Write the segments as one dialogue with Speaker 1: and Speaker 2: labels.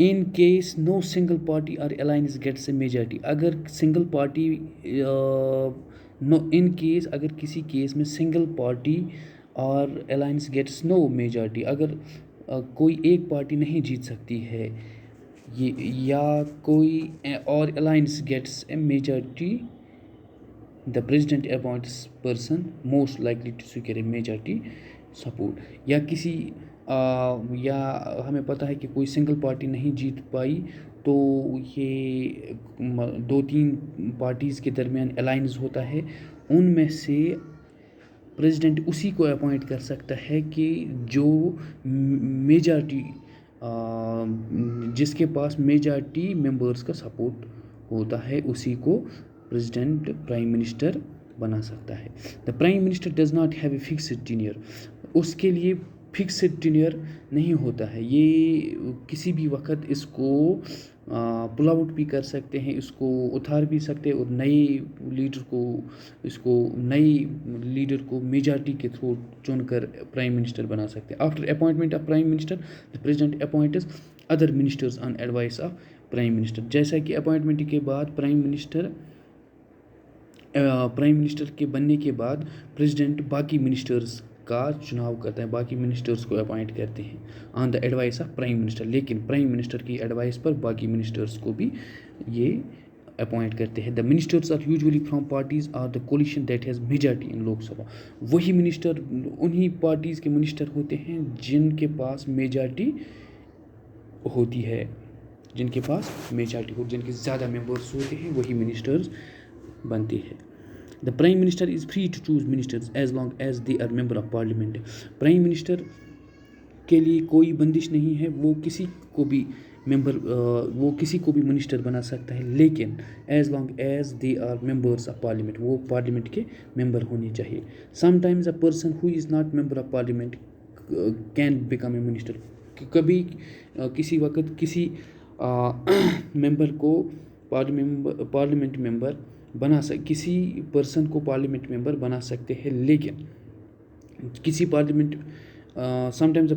Speaker 1: in case no single party or alliance gets a majority. اگر single party no in case اگر کسی case میں single party اور alliance gets no majority, اگر کوئی ایک پارٹی نہیں جیت سکتی ہے یا کوئی اور alliance gets a majority, the president appoints person most likely to secure a majority support. یا کسی یا ہمیں پتہ ہے کہ کوئی سنگل پارٹی نہیں جیت پائی تو یہ 2-3 پارٹیز کے درمیان الائنس ہوتا ہے, ان میں سے پریزیڈنٹ اسی کو اپوائنٹ کر سکتا ہے کہ جو میجارٹی جس کے پاس میجارٹی ممبرس کا سپورٹ ہوتا ہے اسی کو پریزیڈنٹ پرائم منسٹر بنا سکتا ہے. The prime minister does not have a fixed tenure. اس کے لیے فکسڈ ٹینیئر نہیں ہوتا ہے, یہ کسی بھی وقت اس کو پل آؤٹ بھی کر سکتے ہیں, اس کو اتار بھی سکتے ہیں اور نئے لیڈر کو میجارٹی کے تھرو چن کر پرائم منسٹر بنا سکتے ہیں. After appointment of prime minister the president appoints other ministers on advice of prime minister. جیسا کہ اپوائنٹمنٹ کے بعد پرائم منسٹر کے بننے کے بعد پریزیڈنٹ باقی منسٹرز کا چناؤ کرتا ہے, باقی منسٹرز کو اپوائنٹ کرتے ہیں on the advice of prime minister. لیکن پرائم منسٹر کی ایڈوائس پر باقی منسٹرز کو بھی یہ اپوائنٹ کرتے ہیں. The ministers are usually from parties or the coalition that has majority in Lok Sabha. وہی منسٹر انہی پارٹیز کے منسٹر ہوتے ہیں جن کے پاس میجارٹی ہوتی ہے, جن کے کے زیادہ ممبرس ہوتے ہیں وہی منسٹرز بنتے ہیں. The Prime Minister is free to choose ministers as long as they are member of parliament. Prime minister کے لیے کوئی بندش نہیں ہے, وہ کسی کو بھی منسٹر بنا سکتا ہے, لیکن as long as they are members of parliament, وہ پارلیمنٹ کے ممبر ہونے چاہیے. Sometimes a person who is not member of parliament can become a minister. کبھی کسی وقت کسی ممبر کو پارلیمنٹ ممبر کسی پرسن کو پارلیمنٹ ممبر بنا سکتے ہیں, لیکن کسی پارلیمنٹ سم ٹائمز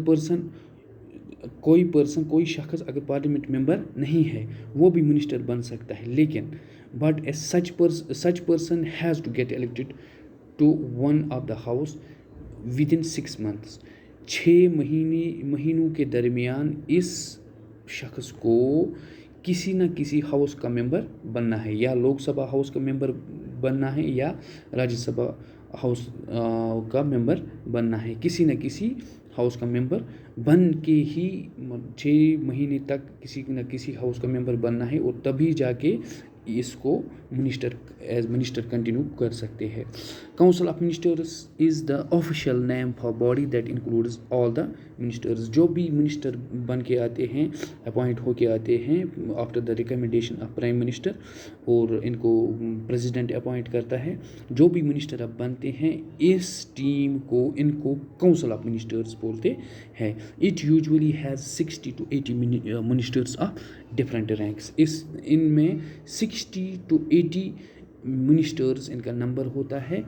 Speaker 1: کوئی شخص اگر پارلیمنٹ ممبر نہیں ہے وہ بھی منسٹر بن سکتا ہے, لیکن but such person has to get elected to one of the house within 6 months. 6 مہینوں کے درمیان اس شخص کو کسی نہ کسی ہاؤس کا ممبر بننا ہے, یا لوک سبھا ہاؤس کا ممبر بننا ہے یا راجیہ سبھا ہاؤس کا ممبر بننا ہے. کسی نہ کسی ہاؤس کا ممبر بن کے ہی 6 مہینے تک کسی نہ کسی ہاؤس کا ممبر بننا ہے, اور تبھی جا کے اس کو ایز منسٹر کنٹینیو کر سکتے ہیں. Council of ministers is the official name for body that includes all the ministers. جو بھی منسٹر بن کے آتے ہیں, اپوائنٹ ہو کے آتے ہیں after the recommendation of prime minister, اور ان کو پریزیڈنٹ اپوائنٹ کرتا ہے, جو بھی منسٹر اب بنتے ہیں اس ٹیم کو ان کو کاؤنسل آف منسٹرز بولتے ہیں. It usually has 60 to 80 ministers of different ranks. ان میں 60 to 80 منسٹرز ان کا نمبر ہوتا ہے.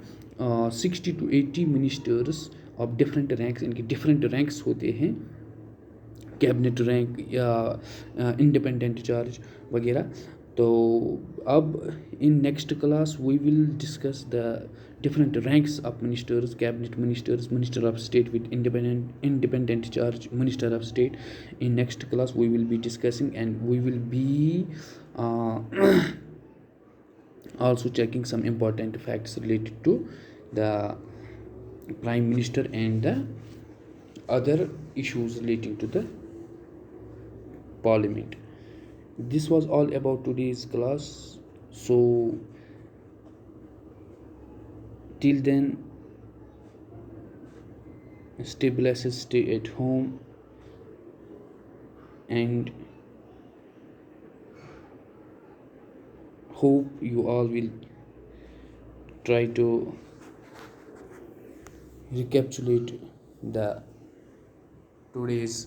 Speaker 1: 60 to 80 ministers of different ranks, ان کے ڈفرینٹ رینکس ہوتے ہیں, کیبنٹ رینک یا انڈیپینڈنٹ چارج وغیرہ. تو اب in next class we will discuss the different ranks of ministers, cabinet ministers, minister of state with independent charge, minister of state. In next class we will be discussing, and we will be also checking some important facts related to the prime minister and the other issues relating to the parliament. This was all about today's class. So till then, stay blessed, stay at home, and hope you all will try to recapitulate the today's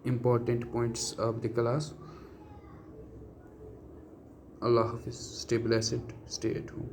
Speaker 1: important points of the class. Allah Hafiz, stay blessed, stay at home.